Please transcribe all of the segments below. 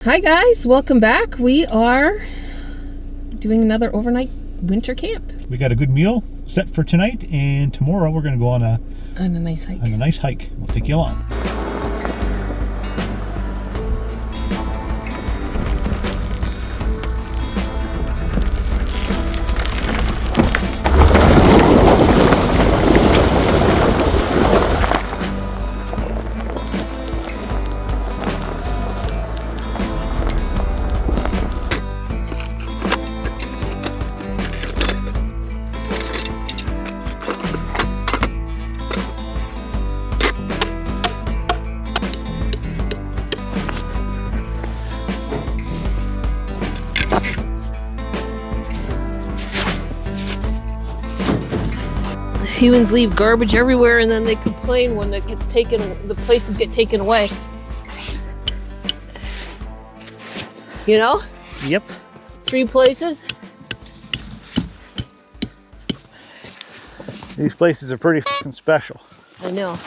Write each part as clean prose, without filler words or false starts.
Hi guys, welcome back. We are doing another overnight winter camp. We got a good meal set for tonight, and tomorrow we're going to go on a nice hike. On a nice hike. We'll take you along. Humans leave garbage everywhere and then they complain when it gets taken, the places get taken away. You know? Yep. 3 places. These places are pretty fucking special. I know.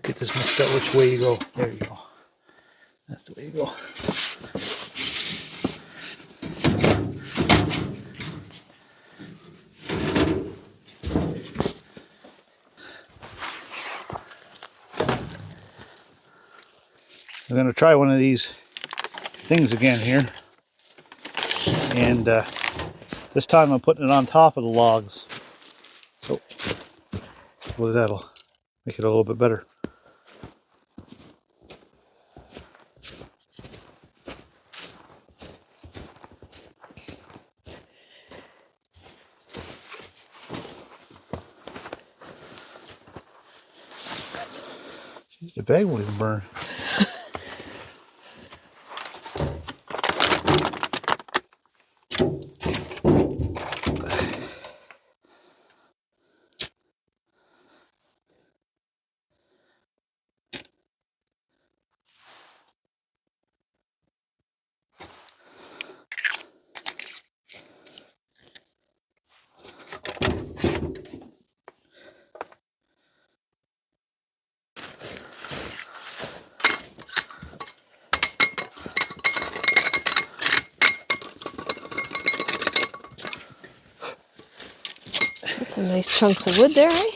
Get this mixed up which way you go. There you go. That's the way you go. I'm going to try one of these things again here. And this time I'm putting it on top of the logs. So hopefully that'll make it a little bit better. Jeez, the bag won't even burn. That's some nice chunks of wood there, eh?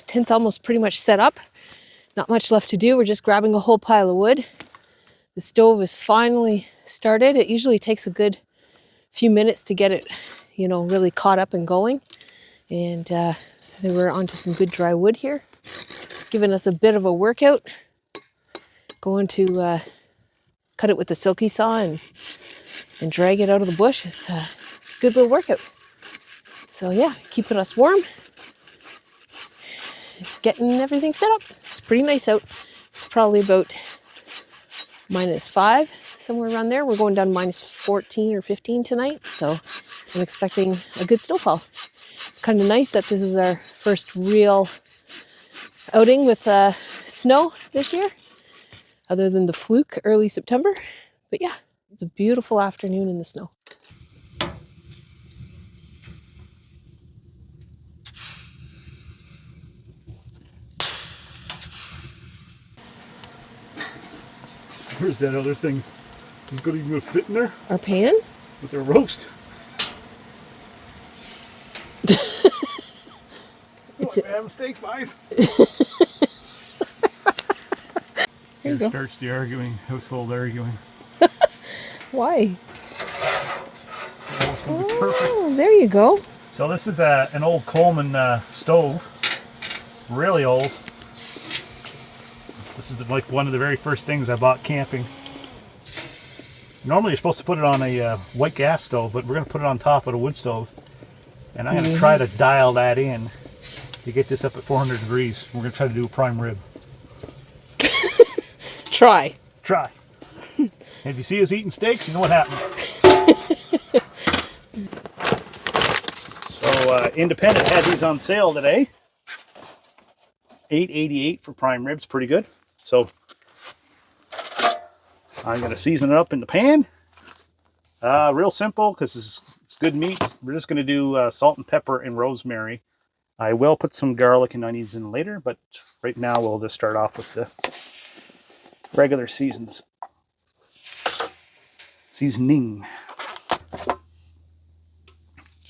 tent's almost pretty much set up. Not much left to do. We're just grabbing a whole pile of wood. The stove is finally started. It usually takes a good few minutes to get it, you know, really caught up and going. And then we're onto some good dry wood here. Giving us a bit of a workout. Going to cut it with the silky saw and drag it out of the bush. It's a good little workout. So yeah, keeping us warm. Getting everything set up. It's pretty nice out. It's probably about -5, somewhere around there. We're going down -14 or 15 tonight, so I'm expecting a good snowfall. It's kind of nice that this is our first real outing with snow this year, other than the fluke early September. But yeah, it's a beautiful afternoon in the snow. Where's that other thing? Is it even going to fit in there? Our pan? With their roast. It's a bad mistake, guys. There you go. Starts the arguing, household arguing. Why? Oh, there you go. So this is an old Coleman stove. Really old. This is like one of the very first things I bought camping. Normally you're supposed to put it on a white gas stove, but we're going to put it on top of a wood stove. And I'm going to try to dial that in to get this up at 400 degrees. We're going to try to do a prime rib. Try. And if you see us eating steaks, you know what happened. So Independent had these on sale today. $8.88 for prime ribs, pretty good. So I'm going to season it up in the pan. Real simple because it's good meat. We're just going to do salt and pepper and rosemary. I will put some garlic and onions in later, but right now we'll just start off with the regular seasoning.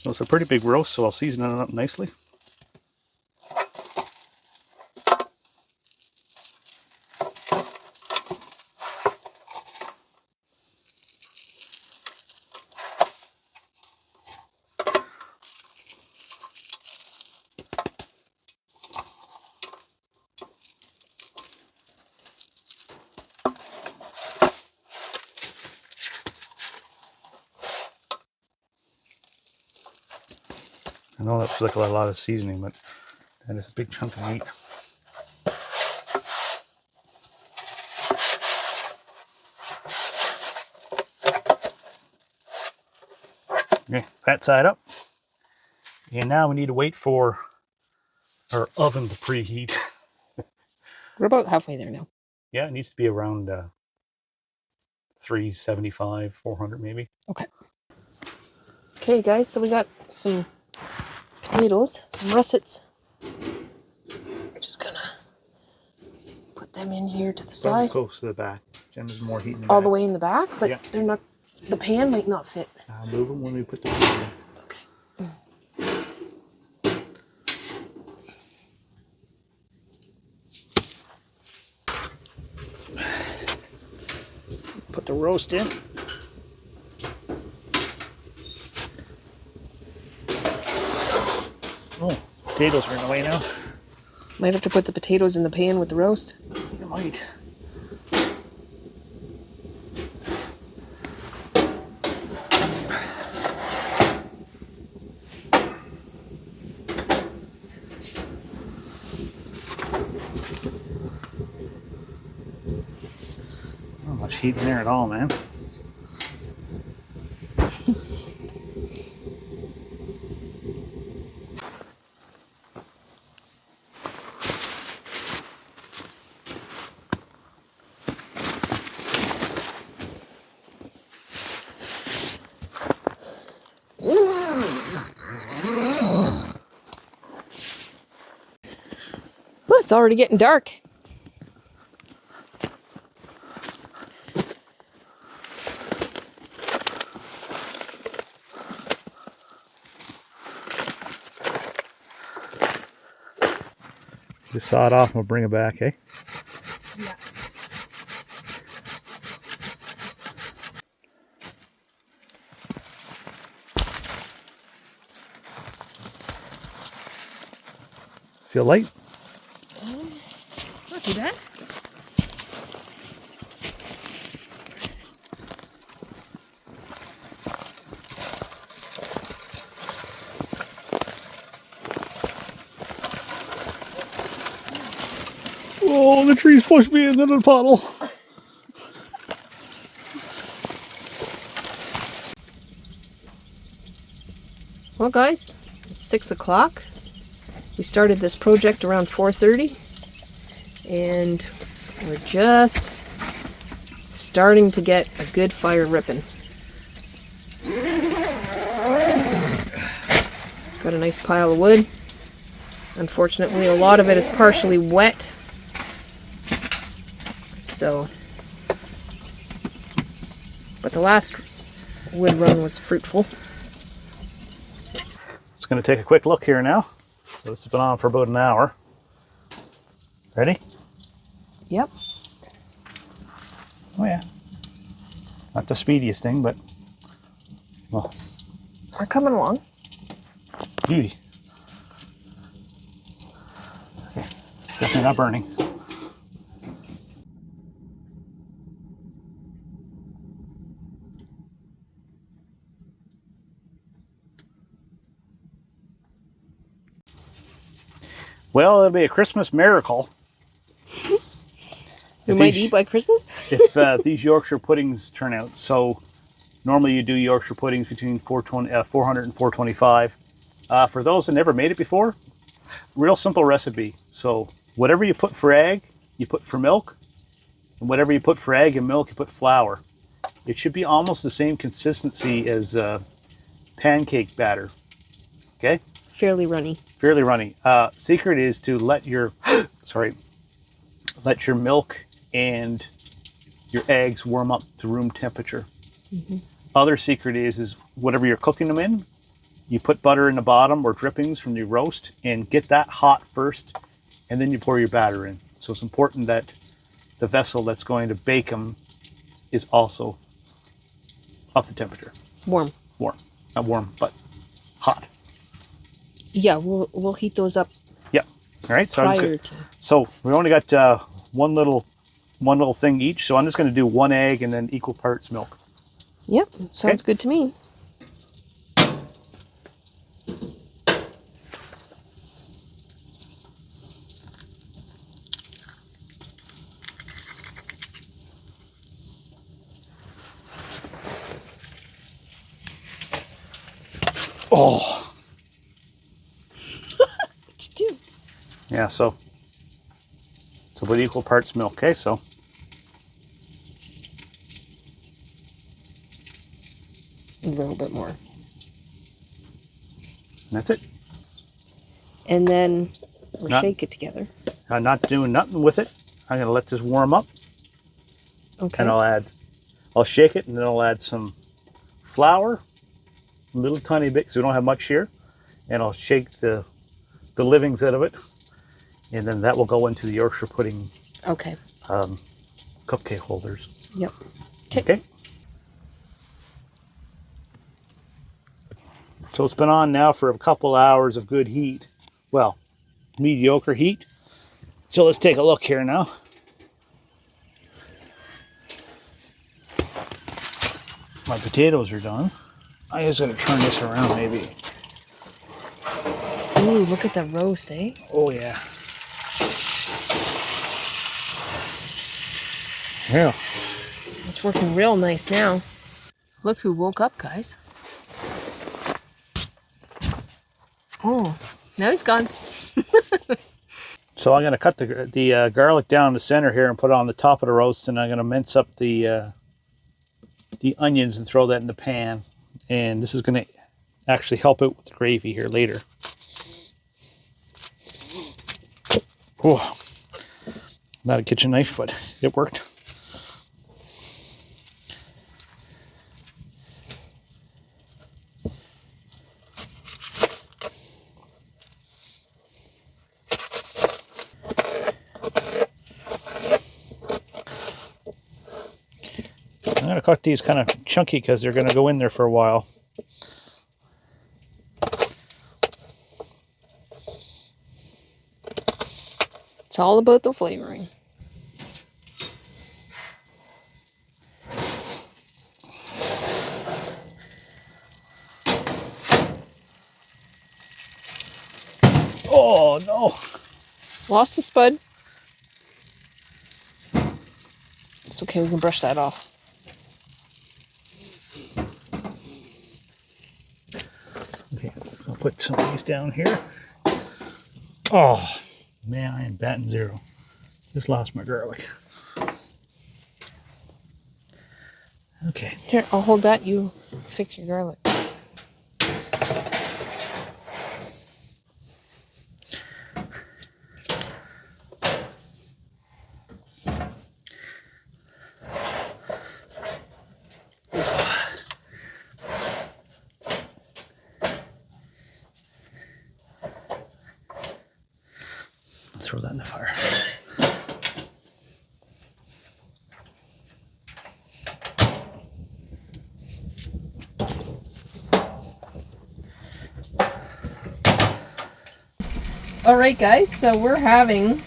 So it's a pretty big roast, so I'll season it up nicely. I know that's like a lot of seasoning, but that is a big chunk of meat. Okay, that side up. And now we need to wait for our oven to preheat. We're about halfway there now. Yeah, it needs to be around 375, 400 maybe. Okay. Okay, guys, so we got some potatoes, some russets. We're just gonna put them in here to the side. Close to the back. There's more heat in the All back. the way in the back, but yeah. they're not. The pan might not fit. I'll move them when we put the pan in. Put the roast in. Oh, potatoes are in the way now. Might have to put the potatoes in the pan with the roast. You might. Not much heat in there at all, man. Well, it's already getting dark. Just saw it off and we'll bring it back, eh? Yeah. Feel light? Not too bad. Oh, the trees pushed me into the puddle. Well, guys, it's 6 o'clock. We started this project around 4:30, and we're just starting to get a good fire ripping. Got a nice pile of wood. Unfortunately, a lot of it is partially wet. So, but the last wood run was fruitful. It's going to take a quick look here now. So this has been on for about an hour. Ready? Yep. Oh yeah. Not the speediest thing, but well, We're coming along. beauty. Okay. Definitely not burning. Well, it'll be a Christmas miracle. We might eat by Christmas? If these Yorkshire puddings turn out. So normally you do Yorkshire puddings between 400 and 425. For those that never made it before, real simple recipe. So whatever you put for egg, you put for milk. And whatever you put for egg and milk, you put flour. It should be almost the same consistency as pancake batter. Okay? Fairly runny. Fairly runny. Secret is to let your let your milk and your eggs warm up to room temperature. Other secret is whatever you're cooking them in, you put butter in the bottom or drippings from your roast and get that hot first, and then you pour your batter in. So it's important that the vessel that's going to bake them is also up to temperature. Warm. Warm. Not warm, but hot. Yeah, we'll heat those up Yep. All right. prior to. So we only got one little thing each. So I'm just going to do one egg and then equal parts milk. Yep, sounds good to me. Oh. What'd you do? Yeah. So with equal parts milk. Okay. So. A little bit more. And that's it. And then we'll shake it together. I'm not doing nothing with it. I'm going to let this warm up. Okay. And I'll shake it and then I'll add some flour, a little tiny bit because we don't have much here. And I'll shake the livings out of it. And then that will go into the Yorkshire pudding Okay. cupcake holders. Yep. Okay. So it's been on now for a couple hours of good heat. Well, mediocre heat. So let's take a look here now. My potatoes are done. I'm just going to turn this around maybe. Ooh, look at the roast, eh? Oh yeah. Yeah. It's working real nice now. Look who woke up, guys. Oh, now he's gone. So I'm going to cut the garlic down the center here and put it on the top of the roast, and I'm going to mince up the onions and throw that in the pan. And this is going to actually help out with the gravy here later. Oh, not a kitchen knife, but it worked. going to cut these kind of chunky because they're going to go in there for a while. It's all about the flavoring. Oh no! Lost a spud. It's okay, we can brush that off. Okay, I'll put some of these down here. Oh man, I am batting zero. Just lost my garlic. Okay. Here, I'll hold that. You fix your garlic. Throw that in the fire. All right, guys, so we're having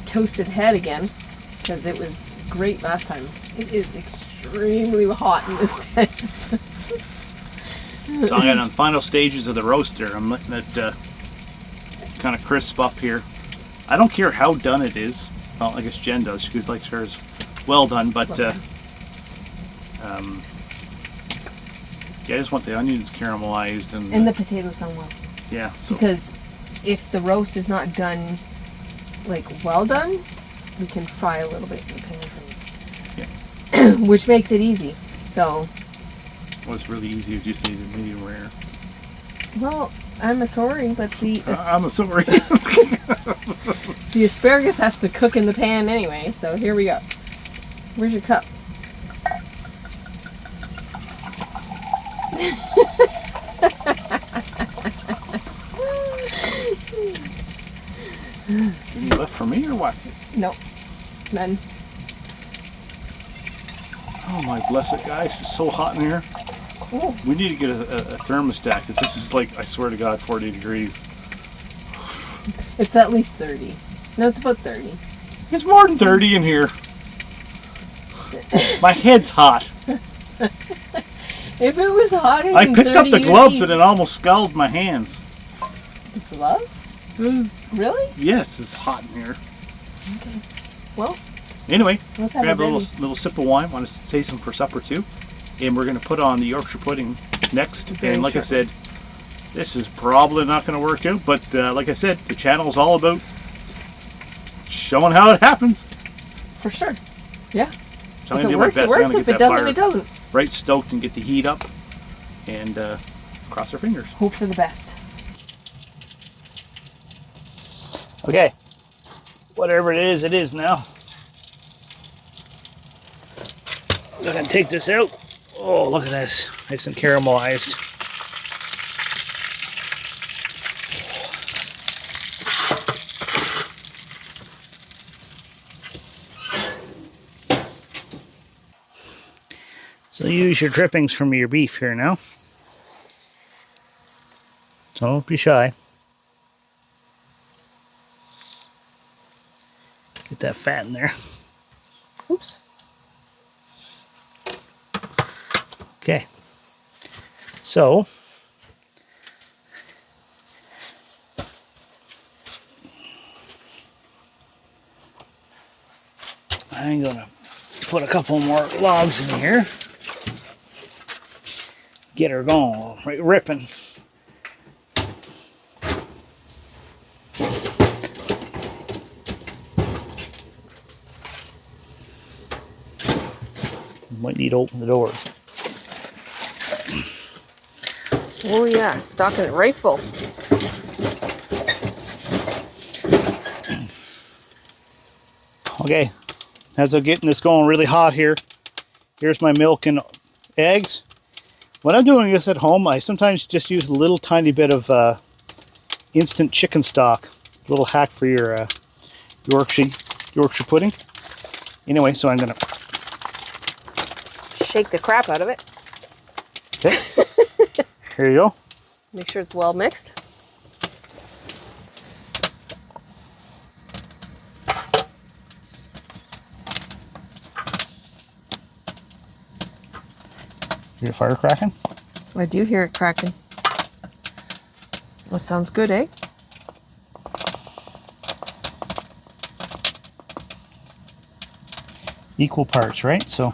toasted head again because it was great last time. It is extremely hot in this tent. So I'm on the final stages of the roast there. I'm letting it kind of crisp up here. I don't care how done it is. Well, I guess Jen does. She likes hers well done, but yeah, I just want the onions caramelized and the potatoes done well. Yeah, so because if the roast is not done like well done, we can fry a little bit in the pan, yeah. which makes it easy. So what's really easy is just needed medium rare. Well, I'm sorry, but I'm sorry. The asparagus has to cook in the pan anyway, so here we go. Where's your cup? Any left for me or what? Nope. None. Oh my blessed guys, it's so hot in here. Ooh. We need to get a thermostat because this is like, I swear to God, 40 degrees. It's at least 30. No, it's about 30. It's more than 30 in here. My head's hot. If it was hotter than I picked 30, up the gloves and it almost scalded my hands. The glove? Really? Yes, it's hot in here. Okay. Well, anyway, let's have grab a a little sip of wine. Want to save some for supper too. And we're going to put on the Yorkshire pudding next. Very and like short. I said, this is probably not going to work out. But like I said, the channel is all about showing how it happens. For sure. Yeah. So If it works, it works. If it doesn't, it doesn't. Right stoked and get the heat up. And cross our fingers. Hope for the best. Okay. Whatever it is now. So I'm going to take this out. Oh, look at this. Nice and caramelized. So use your drippings from your beef here now. Don't be shy. Get that fat in there. Oops. Okay. So I'm gonna put a couple more logs in here. Get her going, right, ripping. Might need to open the door. Oh yeah, stocking it right full. Okay, as I'm getting this going really hot here, here's my milk and eggs. When I'm doing this at home, I sometimes just use a little tiny bit of instant chicken stock. A little hack for your Yorkshire pudding. Anyway, so I'm gonna shake the crap out of it. Okay. Here you go. Make sure it's well mixed. Hear the fire cracking? I do hear it cracking. That sounds good, eh? Equal parts, right? So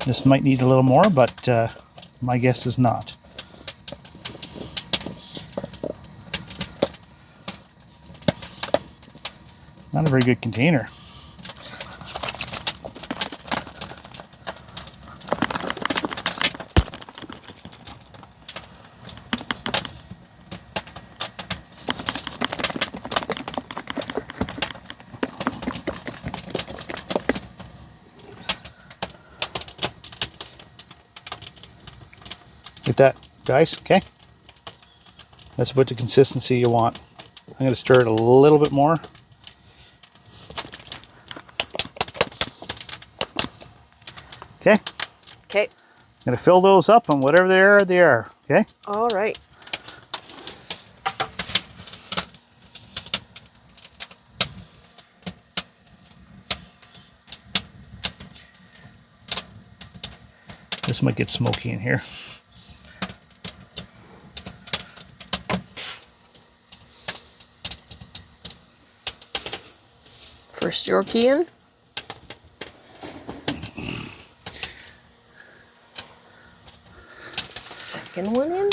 this might need a little more, but my guess is not. Not a very good container. Get that, guys? Okay. That's about the consistency you want. I'm going to stir it a little bit more. Okay. Okay. I'm going to fill those up, and whatever they are. Okay. All right. This might get smoky in here. First Yorkie in. Second one in.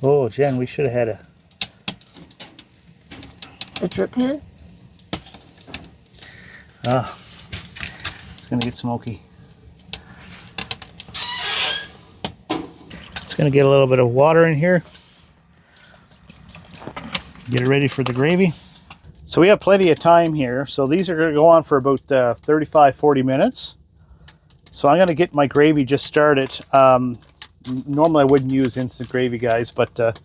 Oh, Jen, we should have had A drip pan. it's going to get smoky. It's going to get a little bit of water in here. Get it ready for the gravy. So we have plenty of time here. So these are going to go on for about 35-40 minutes. So I'm going to get my gravy just started. Normally I wouldn't use instant gravy, guys, but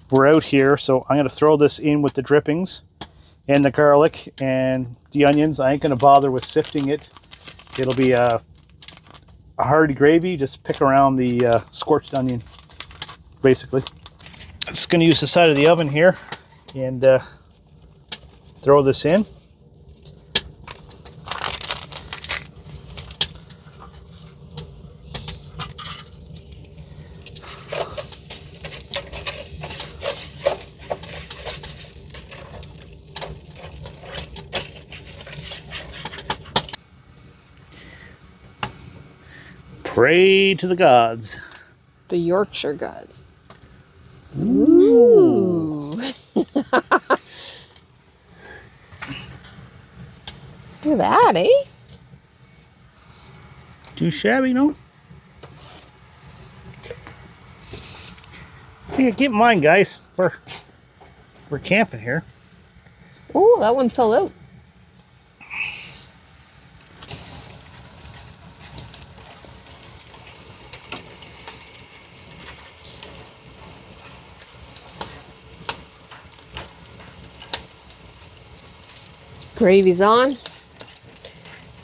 we're out here. So I'm going to throw this in with the drippings and the garlic and the onions. I ain't going to bother with sifting it. It'll be a hearty gravy. Just pick around the scorched onion, basically. I'm just going to use the side of the oven here and throw this in. Pray to the gods. The Yorkshire gods. Ooh. Look at that, eh? Too shabby, no? Hey, get mine, guys. We're camping here. Oh, that one fell out. Gravy's on.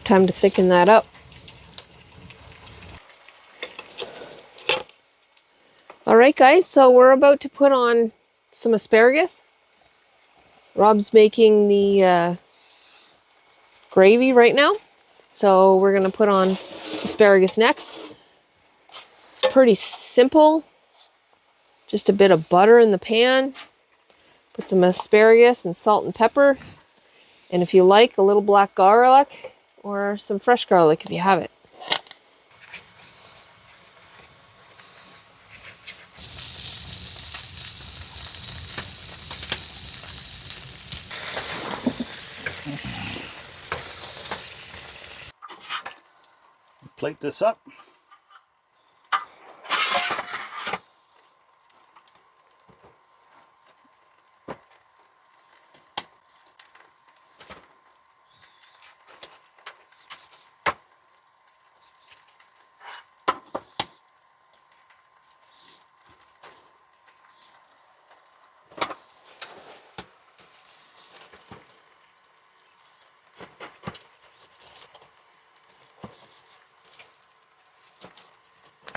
Time to thicken that up. All right, guys, so we're about to put on some asparagus. Rob's making the gravy right now. So we're going to put on asparagus next. It's pretty simple. Just a bit of butter in the pan. Put some asparagus and salt and pepper. And if you like, a little black garlic or some fresh garlic if you have it. Plate this up.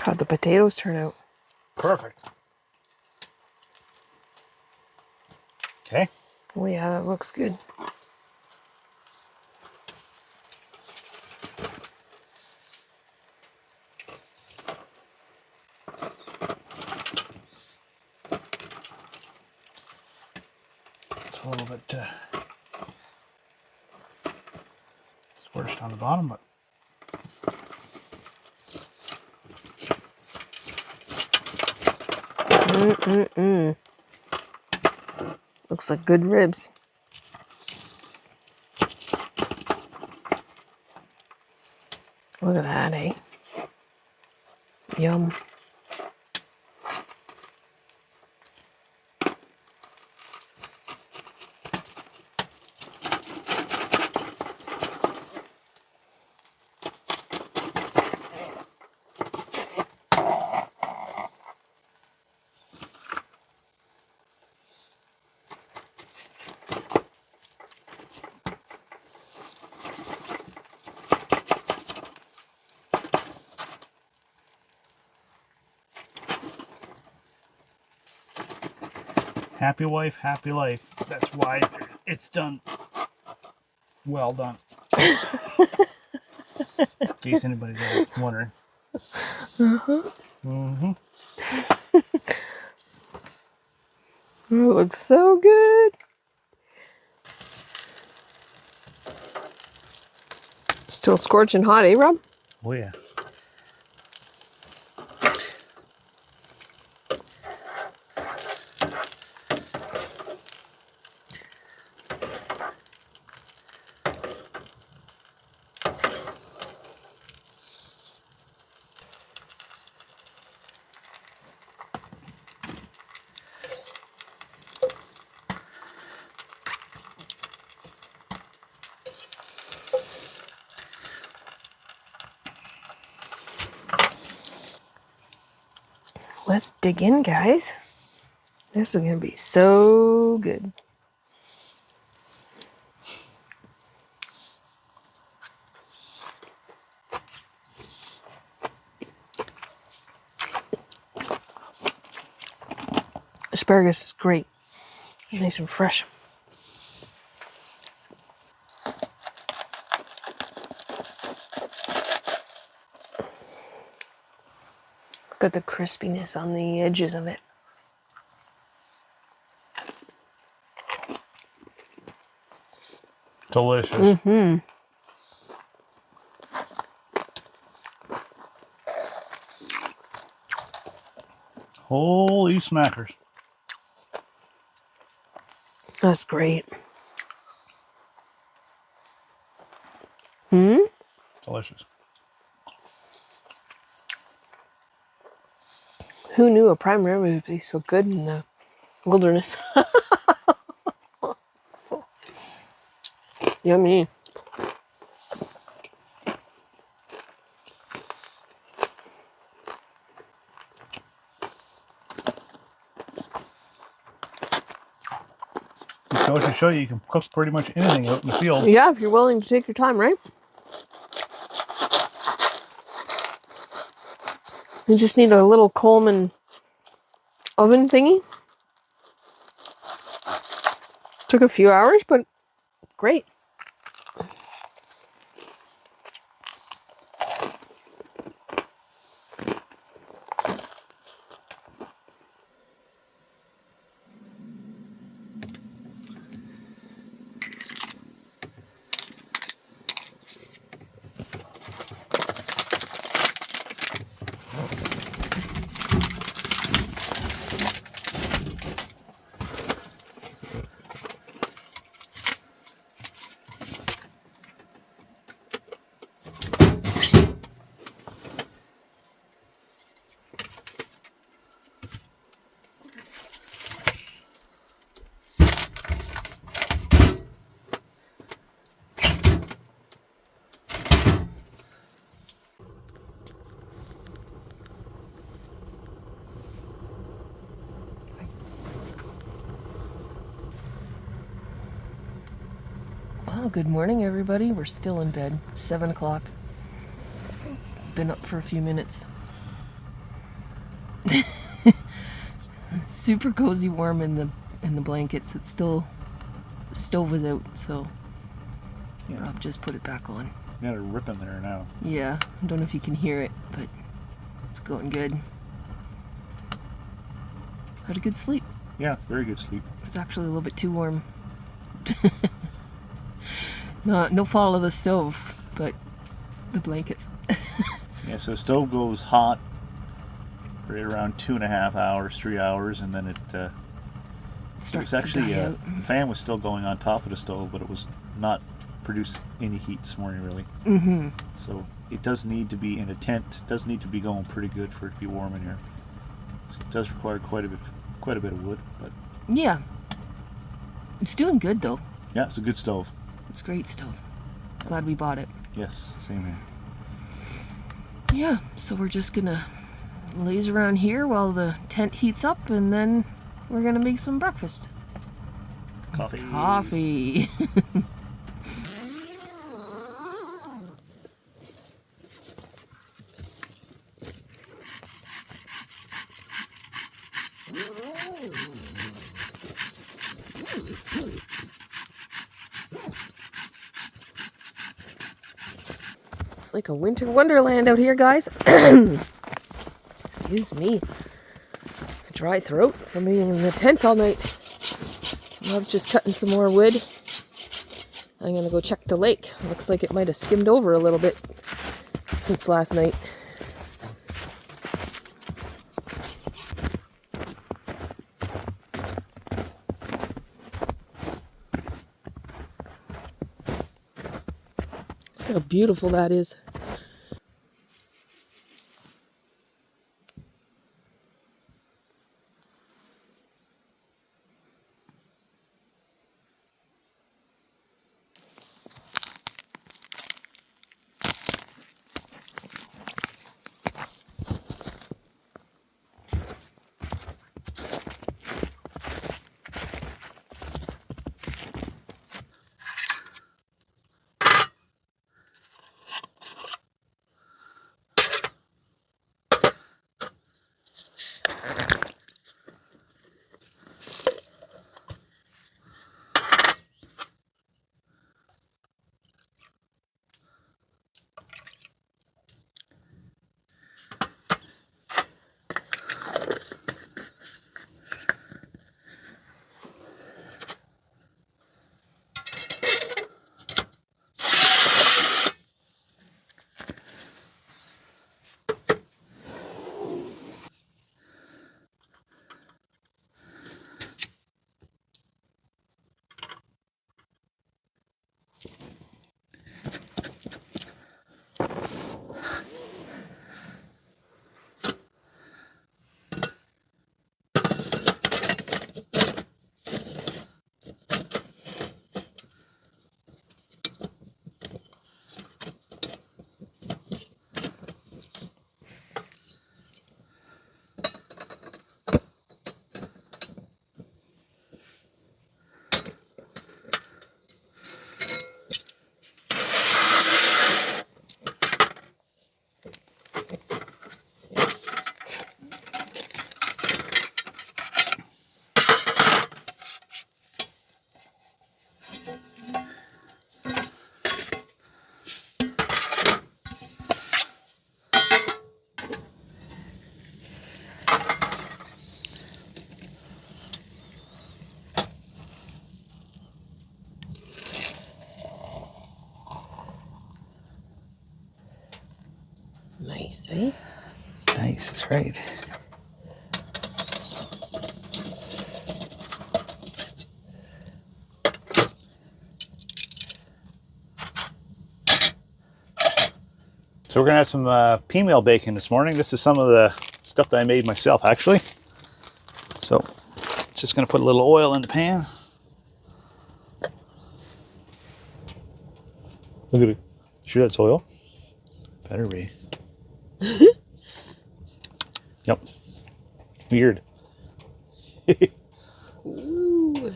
How'd the potatoes turn out? Perfect. Okay. Oh yeah, that looks good. It's a little bit scorched on the bottom, but Looks like good ribs. Look at that, eh? Yum. happy wife, happy life. That's why it's done. Well done. In case anybody's always wondering. It looks so good. Still scorching hot, eh, Rob? Oh yeah. Let's dig in, guys. This is gonna be so good. Asparagus is great. Nice and fresh. Look at the crispiness on the edges of it. Delicious. Holy smackers. That's great. Delicious. Who knew a prime rib would be so good in the wilderness? Yummy. Just goes to show you can cook pretty much anything out in the field. Yeah, if you're willing to take your time, right? You just need a little Coleman oven thingy. Took a few hours, but great. Well, good morning, everybody. We're still in bed. 7 o'clock. Been up for a few minutes. super cozy warm in the blankets. It's still, the stove is out, so Yeah. Rob just put it back on. You got it ripping there now. Yeah, I don't know if you can hear it, but it's going good. Had a good sleep. Yeah, very good sleep. It was actually a little bit too warm. No fault of the stove, but the blankets. Yeah, so the stove goes hot right around 2.5 hours, 3 hours, and then it Starts was actually to die out. the fan was still going on top of the stove, but it was not producing any heat this morning really. Mm-hmm. So it does need to be in a tent. It does need to be going pretty good for it to be warm in here. So it does require quite a bit of wood, but Yeah. It's doing good though. yeah, it's a good stove. It's a great stove. Glad we bought it. Yes, same here. Yeah, so we're just gonna laze around here while the tent heats up, and then we're gonna make some breakfast. Coffee. It's like a winter wonderland out here, guys. Excuse me. Dry throat from being in the tent all night. Rob's just cutting some more wood. I'm gonna go check the lake. Looks like it might have skimmed over a little bit since last night. Look how beautiful that is. Nice, eh? Nice, that's right. So we're gonna have some pea meal bacon this morning. This is some of the stuff that I made myself, actually. So, just gonna put a little oil in the pan. Look at it. Sure that's oil? Better be. Yep. Weird. Ooh.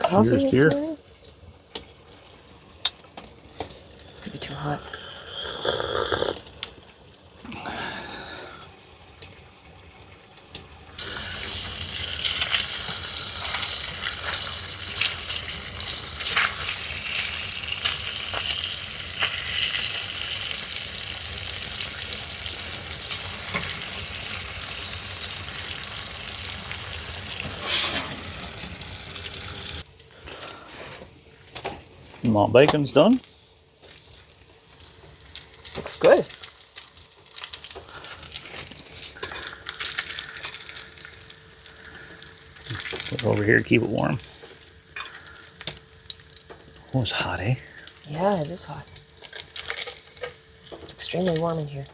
Coffee Cheers, this dear. morning? It's gonna be too hot. Malt bacon's done. Looks good. Put it over here to keep it warm. Oh, it's hot, eh? Yeah, it is hot. It's extremely warm in here.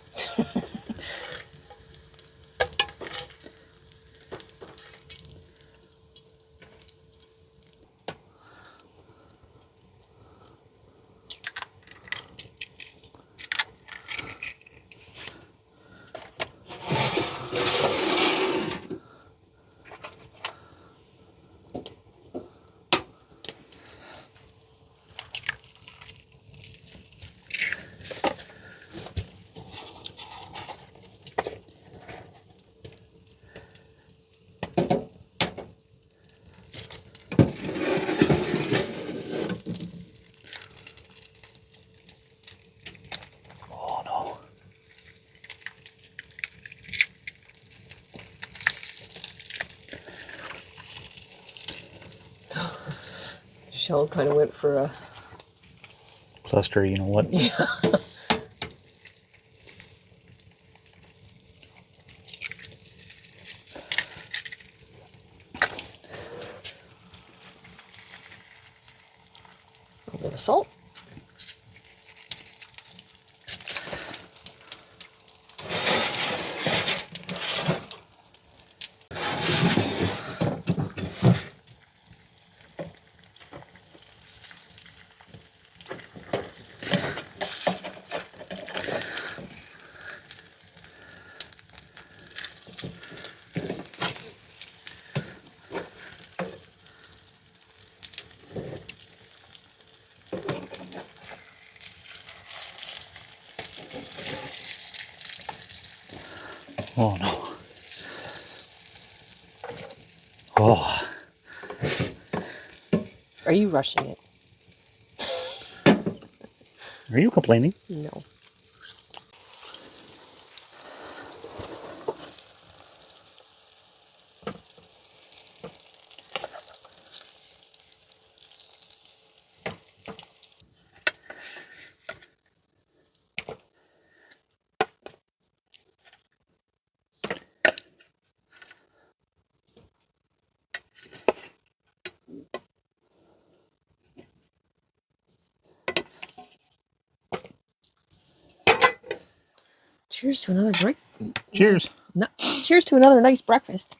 Oh no. Shell kind of went for a... Cluster, you know what? Yeah. A little bit of salt. Oh no. Oh. Are you rushing it? Are you complaining? No. Cheers to another break. Cheers. No, cheers to another nice breakfast.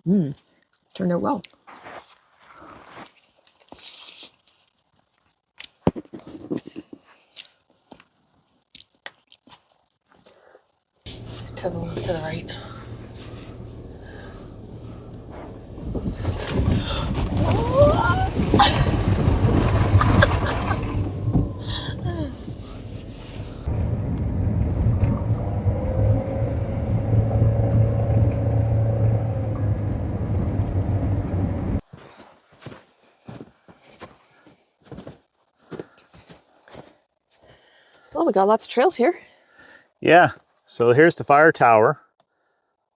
Turned out well. To the right. Well, we got lots of trails here. Yeah. So here's the fire tower.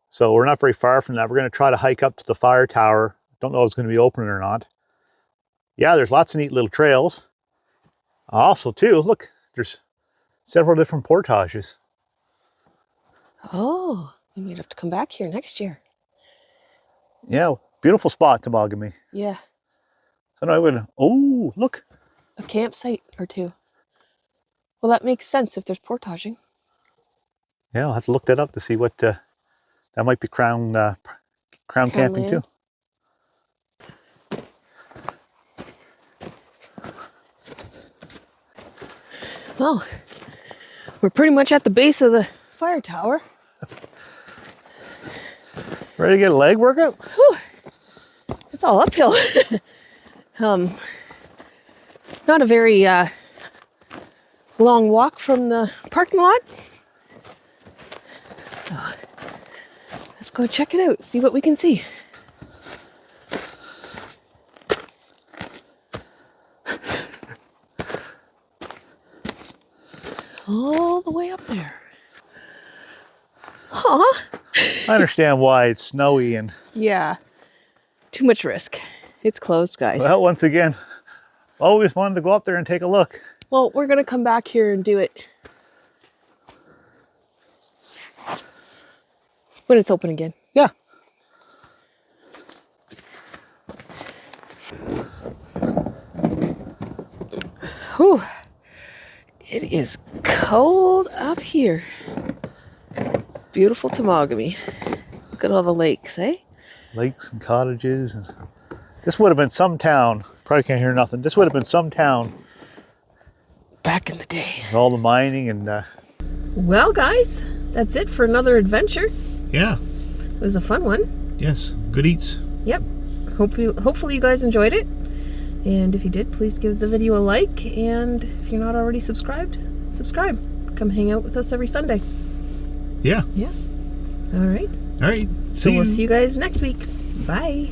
So we're not very far from that. We're going to try to hike up to the fire tower. Don't know if it's going to be open or not. Yeah, there's lots of neat little trails. Also, too, look, there's several different portages. Oh, we might have to come back here next year. Yeah, beautiful spot, Temagami. Yeah, So now I would, oh, look. a campsite or two. Well, that makes sense if there's portaging. Yeah, I'll have to look that up to see what, that might be crown camping land. too. Well, we're pretty much at the base of the fire tower. Ready to get a leg workout? Whew. It's all uphill. Not a very long walk from the parking lot. So let's go check it out, see what we can see. All the way up there. Huh? I understand why it's snowy and... Yeah. Too much risk. It's closed, guys. Well, once again, always wanted to go up there and take a look. Well, we're going to come back here and do it when it's open again. Yeah. Whew. It is cold up here. Beautiful Temagami. Look at all the lakes, eh? Lakes and cottages. And this would have been some town. Probably can't hear nothing. This would have been some town. Back in the day. With all the mining and... Well, guys, that's it for another adventure. Yeah. It was a fun one. Yes. Good eats. Yep. Hopefully you guys enjoyed it. And if you did, please give the video a like. And if you're not already subscribed, subscribe. Come hang out with us every Sunday. Yeah. Yeah. All right. All right. So we'll see you guys next week. Bye.